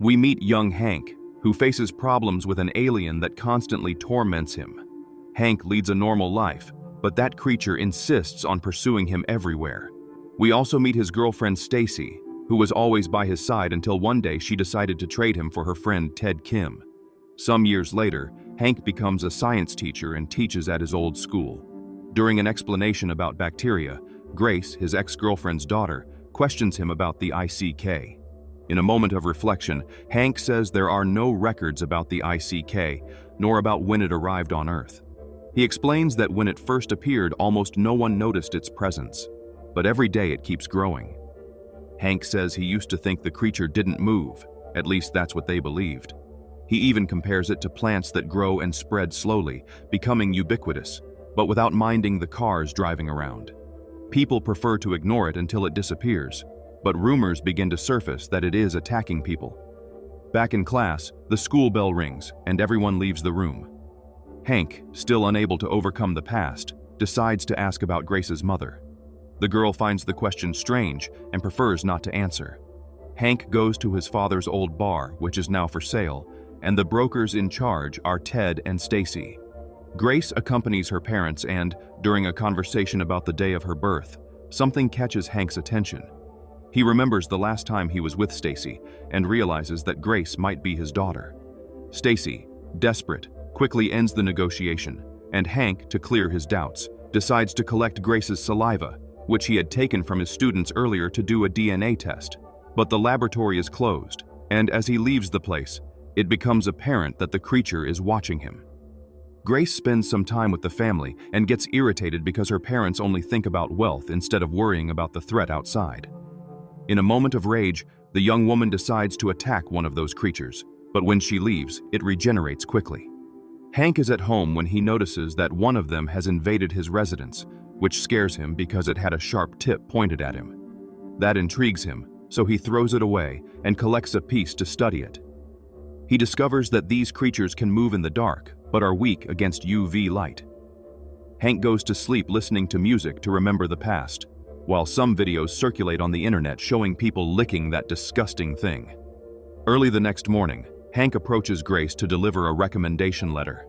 We meet young Hank, who faces problems with an alien that constantly torments him. Hank leads a normal life, but that creature insists on pursuing him everywhere. We also meet his girlfriend Stacy, who was always by his side until one day she decided to trade him for her friend Ted Kim. Some years later, Hank becomes a science teacher and teaches at his old school. During an explanation about bacteria, Grace, his ex-girlfriend's daughter, questions him about the ICK. In a moment of reflection, Hank says there are no records about the ICK, nor about when it arrived on Earth. He explains that when it first appeared, almost no one noticed its presence, but every day it keeps growing. Hank says he used to think the creature didn't move, at least that's what they believed. He even compares it to plants that grow and spread slowly, becoming ubiquitous, but without minding the cars driving around. People prefer to ignore it until it disappears, but rumors begin to surface that it is attacking people. Back in class, the school bell rings and everyone leaves the room. Hank, still unable to overcome the past, decides to ask about Grace's mother. The girl finds the question strange and prefers not to answer. Hank goes to his father's old bar, which is now for sale, and the brokers in charge are Ted and Stacy. Grace accompanies her parents and, during a conversation about the day of her birth, something catches Hank's attention. He remembers the last time he was with Stacy and realizes that Grace might be his daughter. Stacy, desperate, quickly ends the negotiation, and Hank, to clear his doubts, decides to collect Grace's saliva, which he had taken from his students earlier to do a DNA test. But the laboratory is closed, and as he leaves the place, it becomes apparent that the creature is watching him. Grace spends some time with the family and gets irritated because her parents only think about wealth instead of worrying about the threat outside. In a moment of rage, the young woman decides to attack one of those creatures, but when she leaves, it regenerates quickly. Hank is at home when he notices that one of them has invaded his residence, which scares him because it had a sharp tip pointed at him. That intrigues him, so he throws it away and collects a piece to study it. He discovers that these creatures can move in the dark, but are weak against UV light. Hank goes to sleep listening to music to remember the past, while some videos circulate on the internet showing people licking that disgusting thing. Early the next morning, Hank approaches Grace to deliver a recommendation letter.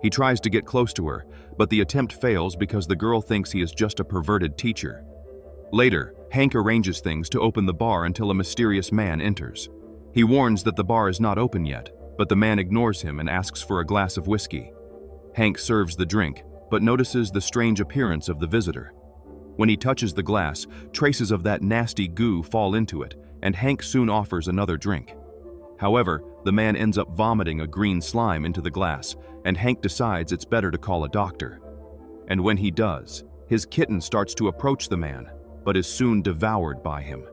He tries to get close to her, but the attempt fails because the girl thinks he is just a perverted teacher. Later, Hank arranges things to open the bar until a mysterious man enters. He warns that the bar is not open yet, but the man ignores him and asks for a glass of whiskey. Hank serves the drink, but notices the strange appearance of the visitor. When he touches the glass, traces of that nasty goo fall into it, and Hank soon offers another drink. However, the man ends up vomiting a green slime into the glass, and Hank decides it's better to call a doctor. And when he does, his kitten starts to approach the man, but is soon devoured by him.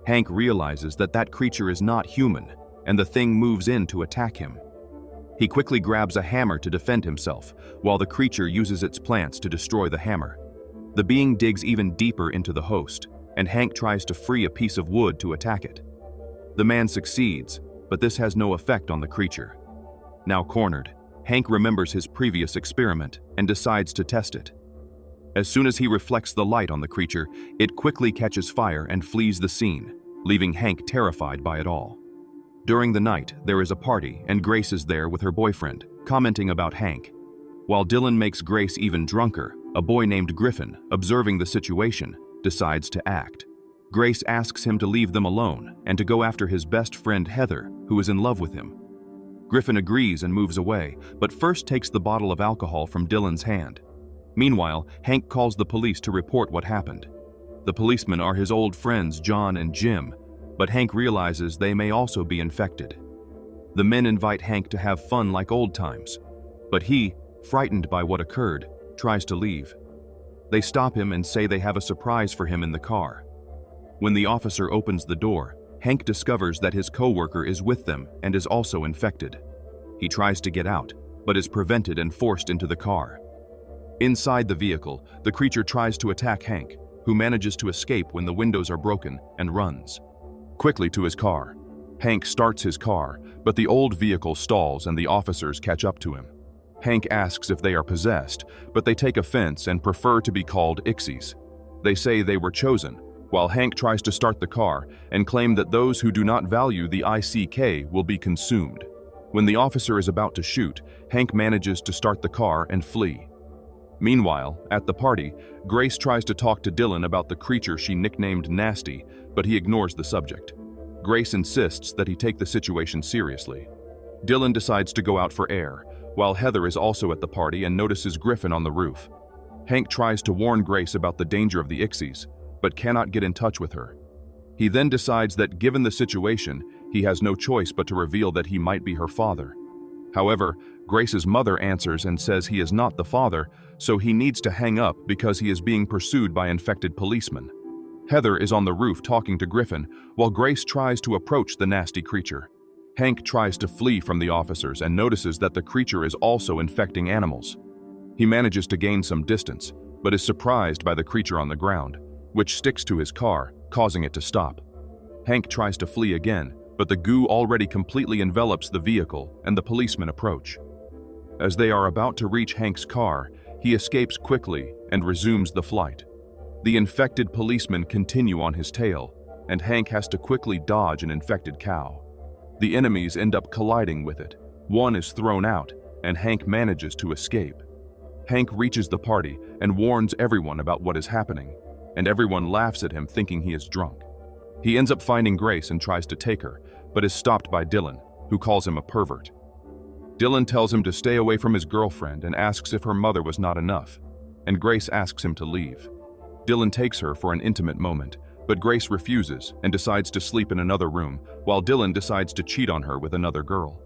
Hank realizes that that creature is not human, and the thing moves in to attack him. He quickly grabs a hammer to defend himself, while the creature uses its plants to destroy the hammer. The being digs even deeper into the host, and Hank tries to free a piece of wood to attack it. The man succeeds, but this has no effect on the creature. Now cornered, Hank remembers his previous experiment and decides to test it. As soon as he reflects the light on the creature, it quickly catches fire and flees the scene, leaving Hank terrified by it all. During the night, there is a party and Grace is there with her boyfriend, commenting about Hank. While Dylan makes Grace even drunker, a boy named Griffin, observing the situation, decides to act. Grace asks him to leave them alone and to go after his best friend Heather, who is in love with him. Griffin agrees and moves away, but first takes the bottle of alcohol from Dylan's hand. Meanwhile, Hank calls the police to report what happened. The policemen are his old friends John and Jim, but Hank realizes they may also be infected. The men invite Hank to have fun like old times, but he, frightened by what occurred, tries to leave. They stop him and say they have a surprise for him in the car. When the officer opens the door, Hank discovers that his coworker is with them and is also infected. He tries to get out, but is prevented and forced into the car. Inside the vehicle, the creature tries to attack Hank, who manages to escape when the windows are broken and runs quickly to his car. Hank starts his car, but the old vehicle stalls and the officers catch up to him. Hank asks if they are possessed, but they take offense and prefer to be called Ixies. They say they were chosen, while Hank tries to start the car and claim that those who do not value the ICK will be consumed. When the officer is about to shoot, Hank manages to start the car and flee. Meanwhile, at the party, Grace tries to talk to Dylan about the creature she nicknamed Nasty, but he ignores the subject. Grace insists that he take the situation seriously. Dylan decides to go out for air, while Heather is also at the party and notices Griffin on the roof. Hank tries to warn Grace about the danger of the Ixies, but cannot get in touch with her. He then decides that given the situation, he has no choice but to reveal that he might be her father. However, Grace's mother answers and says he is not the father, so he needs to hang up because he is being pursued by infected policemen. Heather is on the roof talking to Griffin, while Grace tries to approach the nasty creature. Hank tries to flee from the officers and notices that the creature is also infecting animals. He manages to gain some distance, but is surprised by the creature on the ground, which sticks to his car, causing it to stop. Hank tries to flee again, but the goo already completely envelops the vehicle and the policemen approach. As they are about to reach Hank's car, he escapes quickly and resumes the flight. The infected policemen continue on his tail, and Hank has to quickly dodge an infected cow. The enemies end up colliding with it. One is thrown out, and Hank manages to escape. Hank reaches the party and warns everyone about what is happening, and everyone laughs at him thinking he is drunk. He ends up finding Grace and tries to take her, but is stopped by Dylan, who calls him a pervert. Dylan tells him to stay away from his girlfriend and asks if her mother was not enough, and Grace asks him to leave. Dylan takes her for an intimate moment, but Grace refuses and decides to sleep in another room, while Dylan decides to cheat on her with another girl.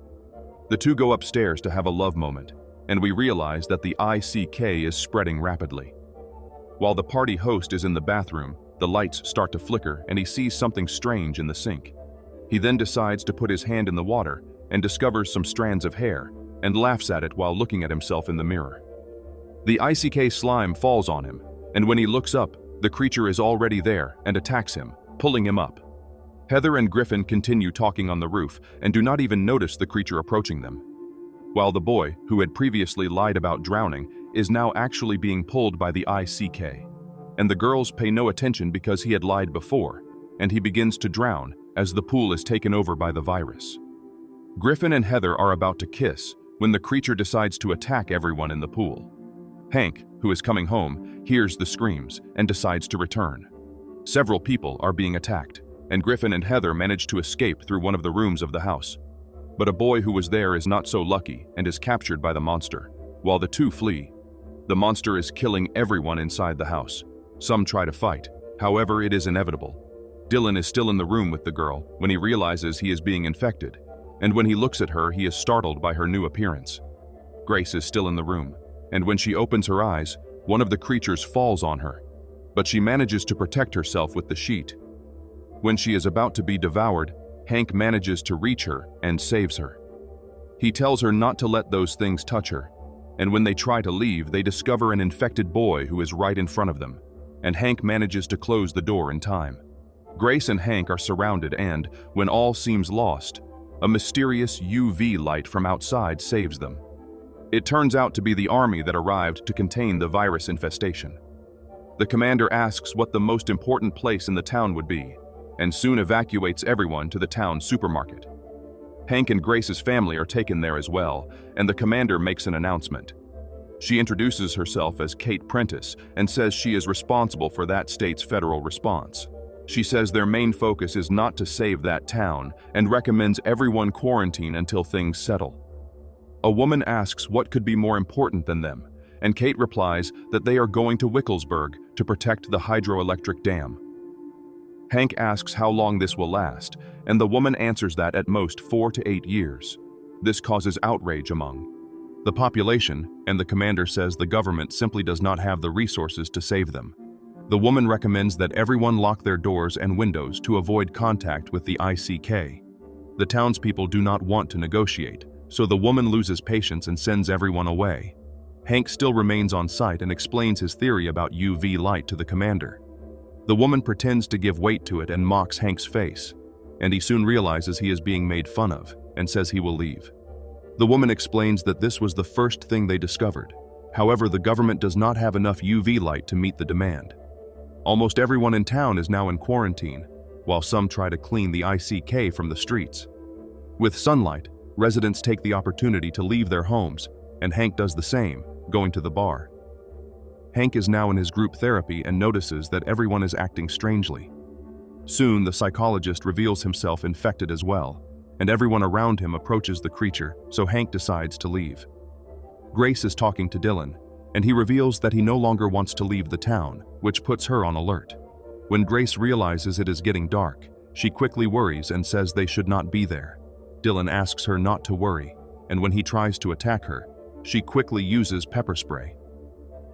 The two go upstairs to have a love moment, and we realize that the ICK is spreading rapidly. While the party host is in the bathroom, the lights start to flicker and he sees something strange in the sink. He then decides to put his hand in the water and discovers some strands of hair and laughs at it while looking at himself in the mirror. The ICK slime falls on him, and when he looks up, the creature is already there and attacks him, pulling him up. Heather and Griffin continue talking on the roof and do not even notice the creature approaching them. While the boy, who had previously lied about drowning, is now actually being pulled by the ICK. And the girls pay no attention because he had lied before, and he begins to drown as the pool is taken over by the virus. Griffin and Heather are about to kiss when the creature decides to attack everyone in the pool. Hank, who is coming home, hears the screams and decides to return. Several people are being attacked, and Griffin and Heather manage to escape through one of the rooms of the house. But a boy who was there is not so lucky and is captured by the monster, while the two flee. The monster is killing everyone inside the house. Some try to fight, however it is inevitable. Dylan is still in the room with the girl when he realizes he is being infected, and when he looks at her he is startled by her new appearance. Grace is still in the room, and when she opens her eyes, one of the creatures falls on her, but she manages to protect herself with the sheet. When she is about to be devoured, Hank manages to reach her and saves her. He tells her not to let those things touch her, and when they try to leave, they discover an infected boy who is right in front of them, and Hank manages to close the door in time. Grace and Hank are surrounded and, when all seems lost, a mysterious UV light from outside saves them. It turns out to be the army that arrived to contain the virus infestation. The commander asks what the most important place in the town would be, and soon evacuates everyone to the town supermarket. Hank and Grace's family are taken there as well, and the commander makes an announcement. She introduces herself as Kate Prentice and says she is responsible for that state's federal response. She says their main focus is not to save that town and recommends everyone quarantine until things settle. A woman asks what could be more important than them, and Kate replies that they are going to Wicklesburg to protect the hydroelectric dam. Hank asks how long this will last, and the woman answers that at most 4 to 8 years. This causes outrage among the population, and the commander says the government simply does not have the resources to save them. The woman recommends that everyone lock their doors and windows to avoid contact with the ICK. The townspeople do not want to negotiate, so the woman loses patience and sends everyone away. Hank still remains on site and explains his theory about UV light to the commander. The woman pretends to give weight to it and mocks Hank's face, and he soon realizes he is being made fun of and says he will leave. The woman explains that this was the first thing they discovered. However, the government does not have enough UV light to meet the demand. Almost everyone in town is now in quarantine, while some try to clean the ICK from the streets. With sunlight, residents take the opportunity to leave their homes, and Hank does the same, going to the bar. Hank is now in his group therapy and notices that everyone is acting strangely. Soon, the psychologist reveals himself infected as well, and everyone around him approaches the creature, so Hank decides to leave. Grace is talking to Dylan, and he reveals that he no longer wants to leave the town, which puts her on alert. When Grace realizes it is getting dark, she quickly worries and says they should not be there. Dylan asks her not to worry, and when he tries to attack her, she quickly uses pepper spray.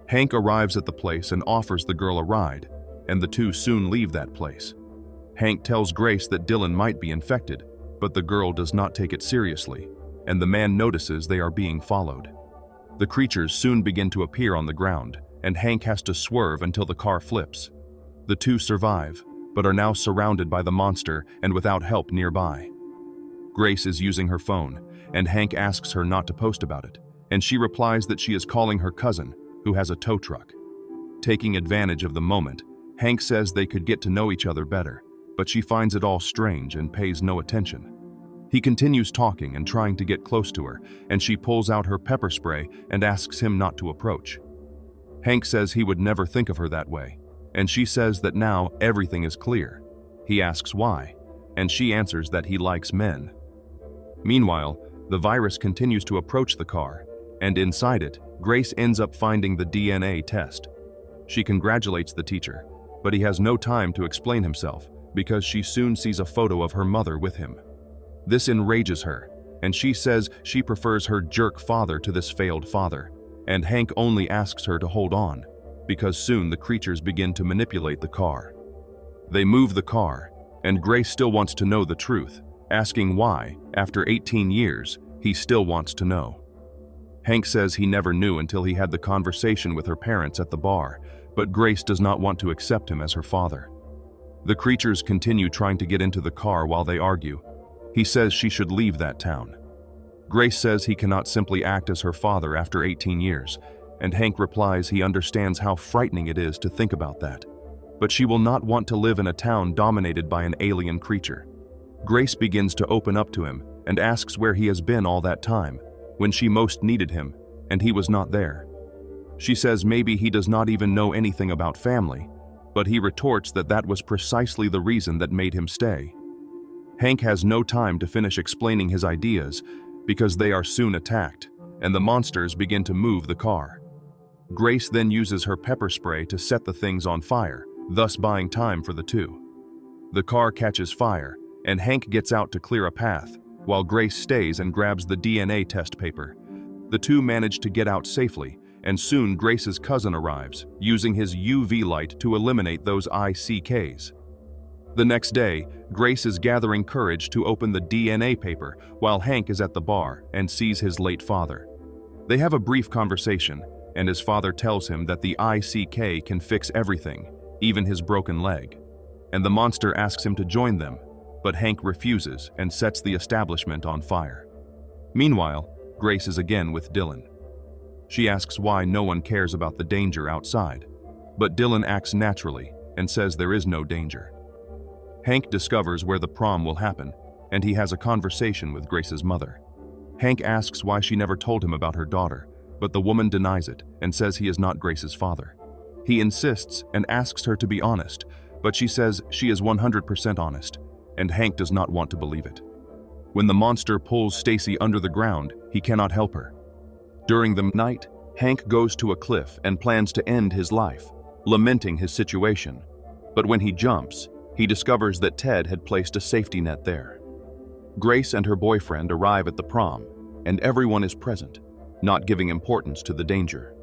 Hank arrives at the place and offers the girl a ride, and the two soon leave that place. Hank tells Grace that Dylan might be infected, but the girl does not take it seriously, and the man notices they are being followed. The creatures soon begin to appear on the ground, and Hank has to swerve until the car flips. The two survive, but are now surrounded by the monster and without help nearby. Grace is using her phone, and Hank asks her not to post about it, and she replies that she is calling her cousin, who has a tow truck. Taking advantage of the moment, Hank says they could get to know each other better, but she finds it all strange and pays no attention. He continues talking and trying to get close to her, and she pulls out her pepper spray and asks him not to approach. Hank says he would never think of her that way, and she says that now everything is clear. He asks why, and she answers that he likes men. Meanwhile, the virus continues to approach the car, and inside it, Grace ends up finding the DNA test. She congratulates the teacher, but he has no time to explain himself because she soon sees a photo of her mother with him. This enrages her, and she says she prefers her jerk father to this failed father, and Hank only asks her to hold on, because soon the creatures begin to manipulate the car. They move the car, and Grace still wants to know the truth, asking why, after 18 years, he still wants to know. Hank says he never knew until he had the conversation with her parents at the bar, but Grace does not want to accept him as her father. The creatures continue trying to get into the car while they argue. He says she should leave that town. Grace says he cannot simply act as her father after 18 years, and Hank replies he understands how frightening it is to think about that. But she will not want to live in a town dominated by an alien creature. Grace begins to open up to him and asks where he has been all that time, when she most needed him, and he was not there. She says maybe he does not even know anything about family, but he retorts that that was precisely the reason that made him stay. Hank has no time to finish explaining his ideas because they are soon attacked, and the monsters begin to move the car. Grace then uses her pepper spray to set the things on fire, thus buying time for the two. The car catches fire, and Hank gets out to clear a path, while Grace stays and grabs the DNA test paper. The two manage to get out safely, and soon Grace's cousin arrives, using his UV light to eliminate those ICKs. The next day, Grace is gathering courage to open the DNA paper while Hank is at the bar and sees his late father. They have a brief conversation, and his father tells him that the ICK can fix everything, even his broken leg. And the monster asks him to join them, but Hank refuses and sets the establishment on fire. Meanwhile, Grace is again with Dylan. She asks why no one cares about the danger outside, but Dylan acts naturally and says there is no danger. Hank discovers where the prom will happen, and he has a conversation with Grace's mother. Hank asks why she never told him about her daughter, but the woman denies it and says he is not Grace's father. He insists and asks her to be honest, but she says she is 100% honest, and Hank does not want to believe it. When the monster pulls Stacy under the ground, he cannot help her. During the night, Hank goes to a cliff and plans to end his life, lamenting his situation. But when he jumps, he discovers that Ted had placed a safety net there. Grace and her boyfriend arrive at the prom, and everyone is present, not giving importance to the danger.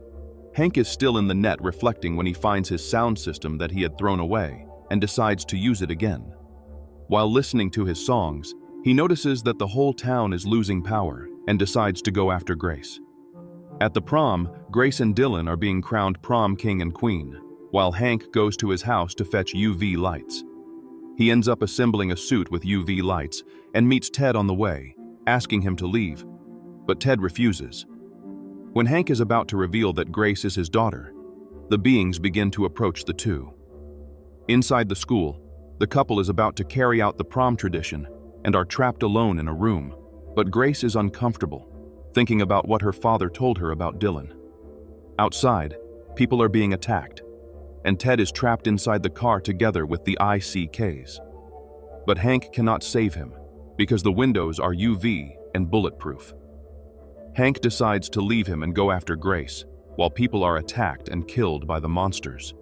Hank is still in the net reflecting when he finds his sound system that he had thrown away and decides to use it again. While listening to his songs, he notices that the whole town is losing power and decides to go after Grace. At the prom, Grace and Dylan are being crowned prom king and queen, while Hank goes to his house to fetch UV lights. He ends up assembling a suit with UV lights and meets Ted on the way, asking him to leave, but Ted refuses. When Hank is about to reveal that Grace is his daughter, the beings begin to approach the two. Inside the school, the couple is about to carry out the prom tradition and are trapped alone in a room, but Grace is uncomfortable, thinking about what her father told her about Dylan. Outside, people are being attacked, and Ted is trapped inside the car together with the ICKs. But Hank cannot save him, because the windows are UV and bulletproof. Hank decides to leave him and go after Grace, while people are attacked and killed by the monsters.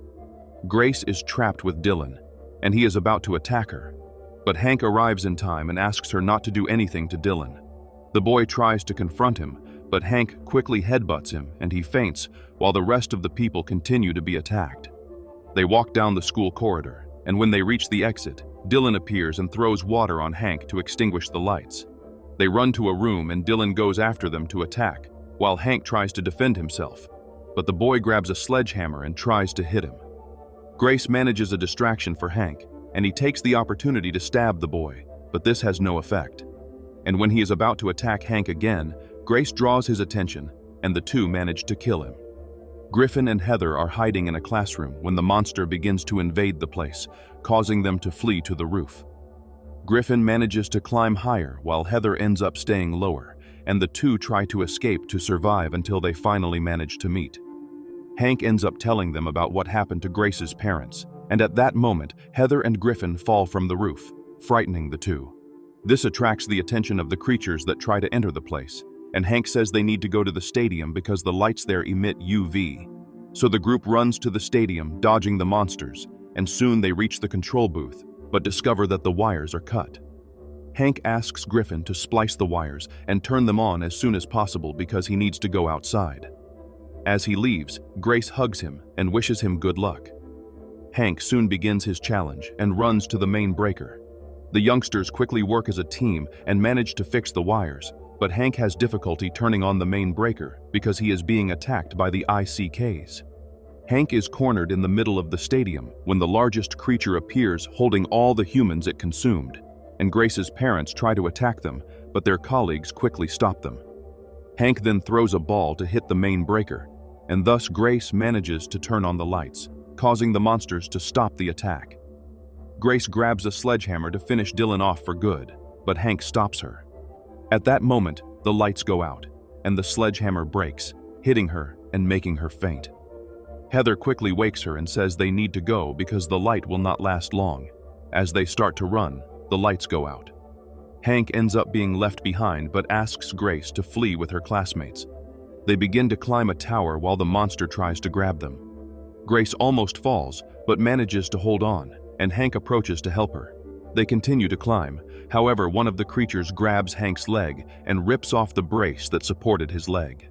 Grace is trapped with Dylan, and he is about to attack her, but Hank arrives in time and asks her not to do anything to Dylan. The boy tries to confront him, but Hank quickly headbutts him and he faints while the rest of the people continue to be attacked. They walk down the school corridor, and when they reach the exit, Dylan appears and throws water on Hank to extinguish the lights. They run to a room and Dylan goes after them to attack, while Hank tries to defend himself, but the boy grabs a sledgehammer and tries to hit him. Grace manages a distraction for Hank, and he takes the opportunity to stab the boy, but this has no effect. And when he is about to attack Hank again, Grace draws his attention, and the two manage to kill him. Griffin and Heather are hiding in a classroom when the monster begins to invade the place, causing them to flee to the roof. Griffin manages to climb higher while Heather ends up staying lower, and the two try to escape to survive until they finally manage to meet. Hank ends up telling them about what happened to Grace's parents, and at that moment, Heather and Griffin fall from the roof, frightening the two. This attracts the attention of the creatures that try to enter the place, and Hank says they need to go to the stadium because the lights there emit UV. So the group runs to the stadium, dodging the monsters, and soon they reach the control booth, but discover that the wires are cut. Hank asks Griffin to splice the wires and turn them on as soon as possible because he needs to go outside. As he leaves, Grace hugs him and wishes him good luck. Hank soon begins his challenge and runs to the main breaker. The youngsters quickly work as a team and manage to fix the wires, but Hank has difficulty turning on the main breaker because he is being attacked by the ICKs. Hank is cornered in the middle of the stadium when the largest creature appears holding all the humans it consumed, and Grace's parents try to attack them, but their colleagues quickly stop them. Hank then throws a ball to hit the main breaker, and thus Grace manages to turn on the lights, causing the monsters to stop the attack. Grace grabs a sledgehammer to finish Dylan off for good, but Hank stops her. At that moment, the lights go out, and the sledgehammer breaks, hitting her and making her faint. Heather quickly wakes her and says they need to go because the light will not last long. As they start to run, the lights go out. Hank ends up being left behind but asks Grace to flee with her classmates. They begin to climb a tower while the monster tries to grab them. Grace almost falls but manages to hold on, and Hank approaches to help her. They continue to climb. However, one of the creatures grabs Hank's leg and rips off the brace that supported his leg.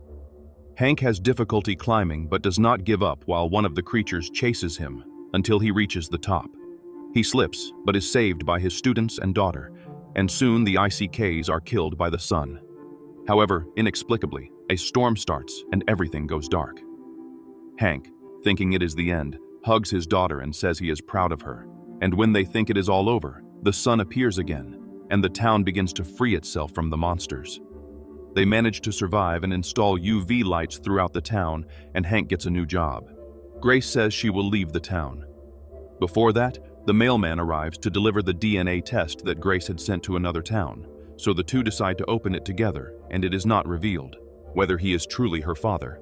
Hank has difficulty climbing but does not give up while one of the creatures chases him until he reaches the top. He slips but is saved by his students and daughter, and soon the ICKs are killed by the sun. However, inexplicably, a storm starts and everything goes dark. Hank, thinking it is the end, hugs his daughter and says he is proud of her, and when they think it is all over, the sun appears again, and the town begins to free itself from the monsters. They manage to survive and install UV lights throughout the town, and Hank gets a new job. Grace says she will leave the town. Before that, the mailman arrives to deliver the DNA test that Grace had sent to another town, so the two decide to open it together, and it is not revealed whether he is truly her father.